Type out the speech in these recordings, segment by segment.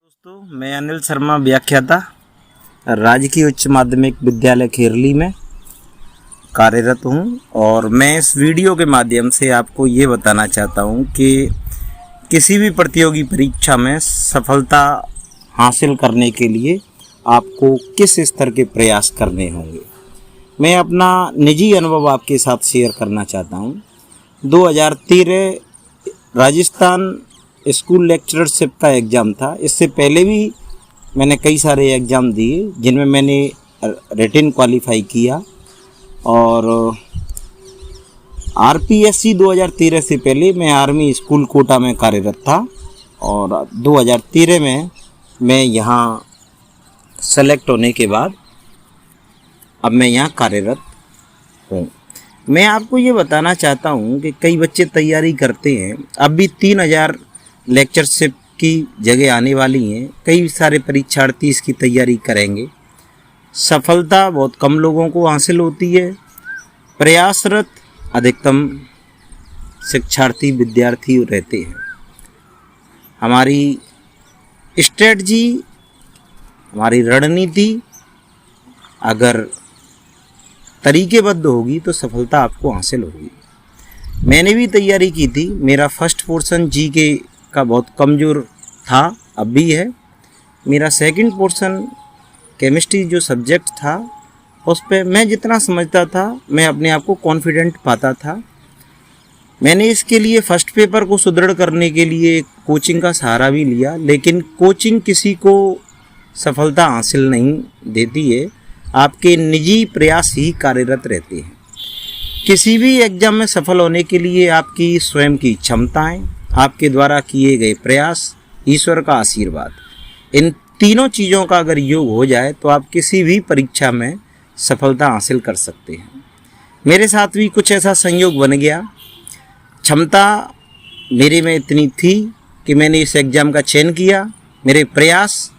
दोस्तों, मैं अनिल शर्मा व्याख्याता राजकीय उच्च माध्यमिक विद्यालय खेरली में कार्यरत हूँ और मैं इस वीडियो के माध्यम से आपको ये बताना चाहता हूँ कि किसी भी प्रतियोगी परीक्षा में सफलता हासिल करने के लिए आपको किस स्तर के प्रयास करने होंगे। मैं अपना निजी अनुभव आपके साथ शेयर करना चाहता हूँ। 2013 राजस्थान स्कूल लेक्चरशिप का एग्ज़ाम था। इससे पहले भी मैंने कई सारे एग्ज़ाम दिए जिनमें मैंने रिटन क्वालिफाई किया और आरपीएससी 2013 से पहले मैं आर्मी स्कूल कोटा में कार्यरत था और 2013 में मैं यहाँ सेलेक्ट होने के बाद अब मैं यहाँ कार्यरत हूँ। मैं आपको ये बताना चाहता हूँ कि कई बच्चे तैयारी करते हैं। अब भी 3000 लेक्चरशिप की जगह आने वाली हैं। कई सारे परीक्षार्थी इसकी तैयारी करेंगे। सफलता बहुत कम लोगों को हासिल होती है। प्रयासरत अधिकतम शिक्षार्थी विद्यार्थी रहते हैं। हमारी स्ट्रेटजी, हमारी रणनीति अगर तरीकेबद्ध होगी तो सफलता आपको हासिल होगी। मैंने भी तैयारी की थी। मेरा फर्स्ट पोर्शन जीके का बहुत कमज़ोर था, अब भी है। मेरा सेकंड पोर्शन केमिस्ट्री जो सब्जेक्ट था उस पे मैं जितना समझता था मैं अपने आप को कॉन्फिडेंट पाता था। मैंने इसके लिए फ़र्स्ट पेपर को सुदृढ़ करने के लिए कोचिंग का सहारा भी लिया, लेकिन कोचिंग किसी को सफलता हासिल नहीं देती है। आपके निजी प्रयास ही कार्यरत रहते हैं। किसी भी एग्ज़ाम में सफल होने के लिए आपकी स्वयं की क्षमताएं, आपके द्वारा किए गए प्रयास, ईश्वर का आशीर्वाद, इन तीनों चीज़ों का अगर योग हो जाए तो आप किसी भी परीक्षा में सफलता हासिल कर सकते हैं। मेरे साथ भी कुछ ऐसा संयोग बन गया। क्षमता मेरे में इतनी थी कि मैंने इस एग्ज़ाम का चयन किया। मेरे प्रयास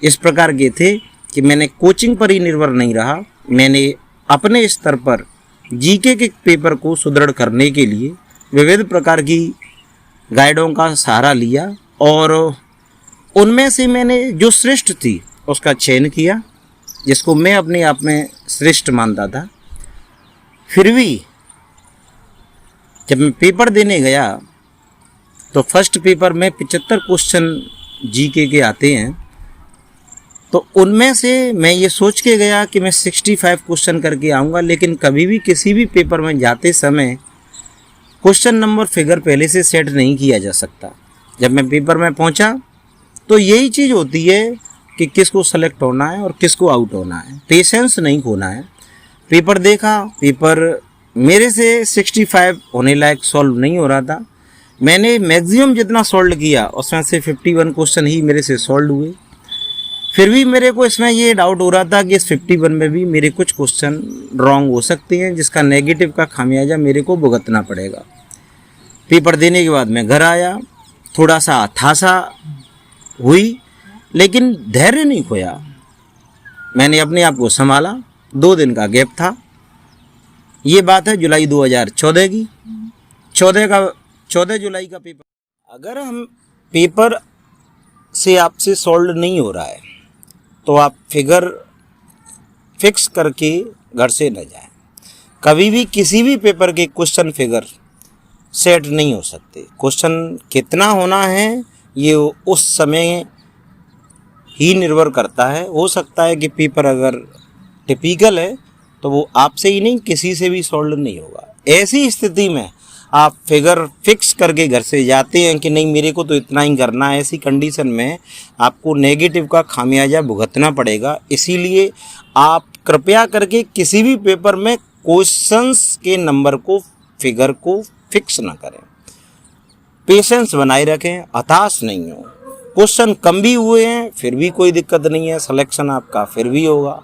इस प्रकार के थे कि मैंने कोचिंग पर ही निर्भर नहीं रहा। मैंने अपने स्तर पर जीके के पेपर को सुदृढ़ करने के लिए विविध प्रकार की गाइडों का सहारा लिया और उनमें से मैंने जो श्रेष्ठ थी उसका चयन किया, जिसको मैं अपने आप में श्रेष्ठ मानता था। फिर भी जब मैं पेपर देने गया तो फर्स्ट पेपर में 75 क्वेश्चन जीके के आते हैं, तो उनमें से मैं ये सोच के गया कि मैं 65 क्वेश्चन करके आऊँगा। लेकिन कभी भी किसी भी पेपर में जाते समय क्वेश्चन नंबर फिगर पहले से सेट नहीं किया जा सकता। जब मैं पेपर में पहुंचा तो यही चीज़ होती है कि किसको सेलेक्ट होना है और किसको आउट होना है। पेशेंस नहीं खोना है। पेपर देखा, पेपर मेरे से 65 होने लायक सॉल्व नहीं हो रहा था। मैंने मैक्सिमम जितना सॉल्व किया उसमें से 51 क्वेश्चन ही मेरे से सॉल्व हुए। फिर भी मेरे को इसमें ये डाउट हो रहा था कि इस 51 में भी मेरे कुछ क्वेश्चन रॉन्ग हो सकते हैं, जिसका नेगेटिव का खामियाजा मेरे को भुगतना पड़ेगा। पेपर देने के बाद मैं घर आया, थोड़ा सा हताशा हुई, लेकिन धैर्य नहीं खोया। मैंने अपने आप को संभाला। 2 दिन का गैप था। ये बात है जुलाई 2014 की। 14 जुलाई का पेपर। अगर हम पेपर से आपसे सॉल्व नहीं हो रहा है तो आप फिगर फिक्स करके घर से न जाएं। कभी भी किसी भी पेपर के क्वेश्चन फिगर सेट नहीं हो सकते। क्वेश्चन कितना होना है ये उस समय ही निर्भर करता है। हो सकता है कि पेपर अगर टिपिकल है तो वो आपसे ही नहीं किसी से भी सॉल्व नहीं होगा। ऐसी स्थिति में आप फिगर फिक्स करके घर से जाते हैं कि नहीं मेरे को तो इतना ही करना है। ऐसी कंडीशन में आपको नेगेटिव का खामियाजा भुगतना पड़ेगा। इसीलिए आप कृपया करके किसी भी पेपर में क्वेश्चंस के नंबर को, फिगर को फिक्स ना करें। पेशेंस बनाए रखें, हताश नहीं हो। क्वेश्चन कम भी हुए हैं फिर भी कोई दिक्कत नहीं है, सिलेक्शन आपका फिर भी होगा।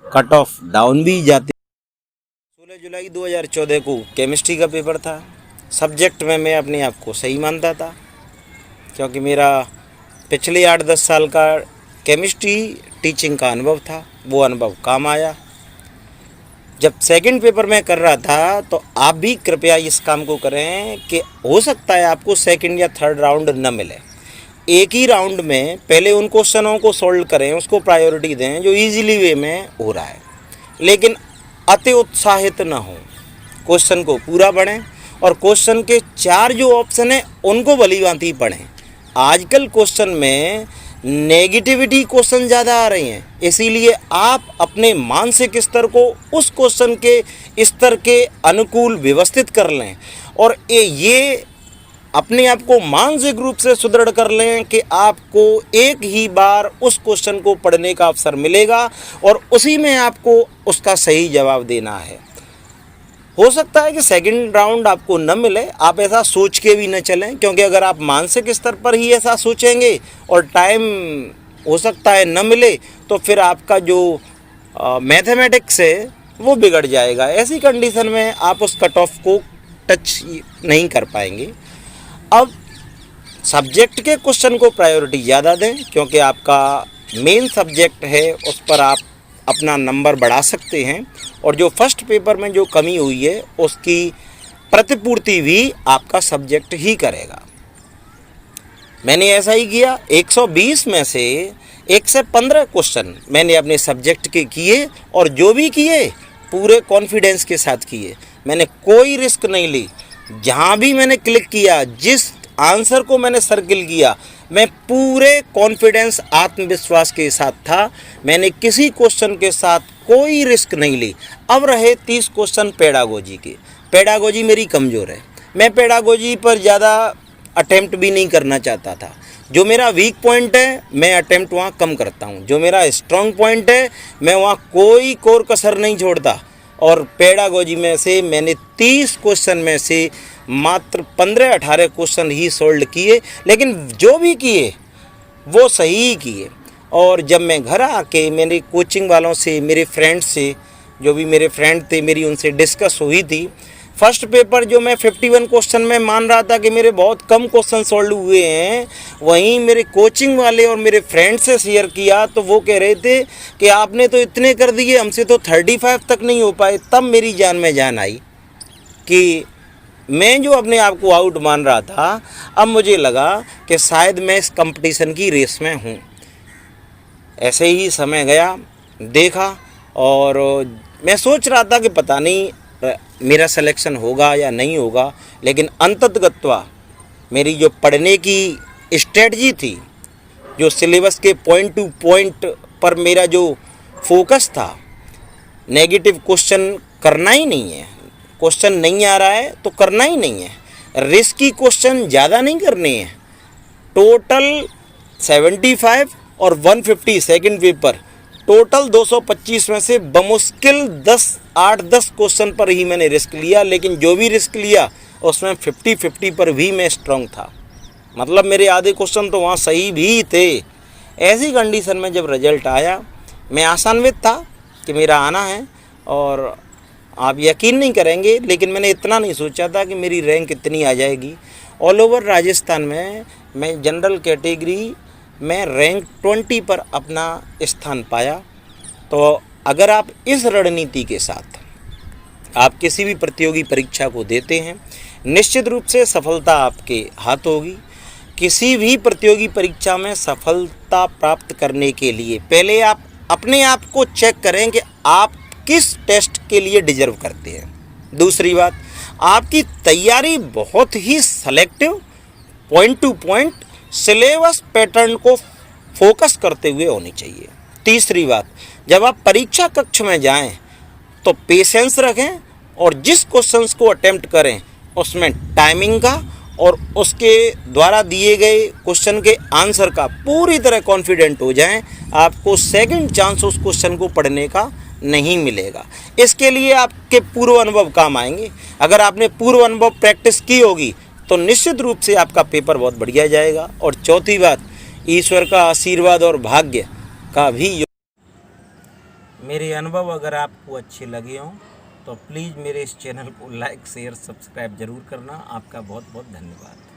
कट ऑफ डाउन भी जाते। 16 जुलाई 2014 को केमिस्ट्री का पेपर था। सब्जेक्ट में मैं अपने आप को सही मानता था क्योंकि मेरा पिछले 8-10 साल का केमिस्ट्री टीचिंग का अनुभव था। वो अनुभव काम आया। जब सेकंड पेपर में कर रहा था तो आप भी कृपया इस काम को करें कि हो सकता है आपको सेकंड या थर्ड राउंड न मिले, एक ही राउंड में पहले उन क्वेश्चनों को सॉल्व करें, उसको प्रायोरिटी दें जो इजीली वे में हो रहा है, लेकिन अति उत्साहित ना हो, क्वेश्चन को पूरा पढ़ें और क्वेश्चन के 4 जो ऑप्शन हैं उनको भलीभांति पढ़ें। आजकल क्वेश्चन में नेगेटिविटी क्वेश्चन ज़्यादा आ रही हैं, इसीलिए आप अपने मानसिक स्तर को उस क्वेश्चन के स्तर के अनुकूल व्यवस्थित कर लें और ये अपने आप को मानसिक रूप से सुदृढ़ कर लें कि आपको एक ही बार उस क्वेश्चन को पढ़ने का अवसर मिलेगा और उसी में आपको उसका सही जवाब देना है। हो सकता है कि सेकंड राउंड आपको न मिले, आप ऐसा सोच के भी न चलें, क्योंकि अगर आप मानसिक स्तर पर ही ऐसा सोचेंगे और टाइम हो सकता है न मिले तो फिर आपका जो मैथमेटिक्स है वो बिगड़ जाएगा। ऐसी कंडीशन में आप उस कट ऑफ को टच नहीं कर पाएंगे। अब सब्जेक्ट के क्वेश्चन को प्रायोरिटी ज़्यादा दें, क्योंकि आपका मेन सब्जेक्ट है, उस पर आप अपना नंबर बढ़ा सकते हैं और जो फर्स्ट पेपर में जो कमी हुई है उसकी प्रतिपूर्ति भी आपका सब्जेक्ट ही करेगा। मैंने ऐसा ही किया, 120 में से 115 क्वेश्चन मैंने अपने सब्जेक्ट के किए और जो भी किए पूरे कॉन्फिडेंस के साथ किए। मैंने कोई रिस्क नहीं ली। जहाँ भी मैंने क्लिक किया, जिस आंसर को मैंने सर्किल किया, मैं पूरे कॉन्फिडेंस आत्मविश्वास के साथ था। मैंने किसी क्वेश्चन के साथ कोई रिस्क नहीं ली। अब रहे 30 क्वेश्चन पेडागोजी के। पेडागोजी मेरी कमज़ोर है, मैं पेडागोजी पर ज़्यादा अटेम्प्ट भी नहीं करना चाहता था। जो मेरा वीक पॉइंट है मैं अटेम्प्ट वहाँ कम करता हूँ, जो मेरा स्ट्रॉन्ग पॉइंट है मैं वहाँ कोई कोर कसर नहीं छोड़ता। और पेडागोजी में से मैंने 30 क्वेश्चन में से मात्र 15-18 क्वेश्चन ही सोल्व किए, लेकिन जो भी किए वो सही किए। और जब मैं घर आके मेरे कोचिंग वालों से, मेरे फ्रेंड्स से, जो भी मेरे फ्रेंड थे मेरी उनसे डिस्कस हुई थी, फर्स्ट पेपर जो मैं 51 क्वेश्चन में मान रहा था कि मेरे बहुत कम क्वेश्चन सॉल्व हुए हैं, वहीं मेरे कोचिंग वाले और मेरे फ्रेंड से शेयर किया तो वो कह रहे थे कि आपने तो इतने कर दिए, हमसे तो 35 तक नहीं हो पाए। तब मेरी जान में जान आई कि मैं जो अपने आप को आउट मान रहा था, अब मुझे लगा कि शायद मैं इस कंपटीशन की रेस में हूँ। ऐसे ही समय गया, देखा और मैं सोच रहा था कि पता नहीं मेरा सिलेक्शन होगा या नहीं होगा, लेकिन अंततगत्वा मेरी जो पढ़ने की स्ट्रेटजी थी, जो सिलेबस के पॉइंट टू पॉइंट पर मेरा जो फोकस था, नेगेटिव क्वेश्चन करना ही नहीं है। क्वेश्चन नहीं आ रहा है तो करना ही नहीं है। रिस्की क्वेश्चन ज़्यादा नहीं करने हैं। टोटल 75 और 150 सेकंड पेपर, टोटल 225 में से बमुश्किल 8-10 क्वेश्चन पर ही मैंने रिस्क लिया, लेकिन जो भी रिस्क लिया उसमें 50-50 पर भी मैं स्ट्रांग था। मतलब मेरे आधे क्वेश्चन तो वहाँ सही भी थे। ऐसी कंडीशन में जब रिजल्ट आया, मैं आशान्वित था कि मेरा आना है, और आप यकीन नहीं करेंगे, लेकिन मैंने इतना नहीं सोचा था कि मेरी रैंक इतनी आ जाएगी। ऑल ओवर राजस्थान में मैं जनरल कैटेगरी में रैंक 20 पर अपना स्थान पाया। तो अगर आप इस रणनीति के साथ आप किसी भी प्रतियोगी परीक्षा को देते हैं, निश्चित रूप से सफलता आपके हाथ होगी। किसी भी प्रतियोगी परीक्षा में सफलता प्राप्त करने के लिए पहले आप अपने आप को चेक करें कि आप किस टेस्ट के लिए डिजर्व करते हैं। दूसरी बात, आपकी तैयारी बहुत ही selective, point to point syllabus pattern को फोकस करते हुए होनी चाहिए। तीसरी बात, जब आप परीक्षा कक्ष में जाएं तो पेशेंस रखें और जिस क्वेश्चंस को अटेम्प्ट करें उसमें टाइमिंग का और उसके द्वारा दिए गए क्वेश्चन के आंसर का पूरी तरह कॉन्फिडेंट हो जाएं। आपको सेकंड चांस उस क्वेश्चन को पढ़ने का नहीं मिलेगा। इसके लिए आपके पूर्व अनुभव काम आएंगे। अगर आपने पूर्व अनुभव प्रैक्टिस की होगी तो निश्चित रूप से आपका पेपर बहुत बढ़िया जाएगा। और चौथी बात, ईश्वर का आशीर्वाद और भाग्य का भी। मेरे अनुभव अगर आपको अच्छे लगे हों तो प्लीज़ मेरे इस चैनल को लाइक, शेयर, सब्सक्राइब ज़रूर करना। आपका बहुत बहुत धन्यवाद।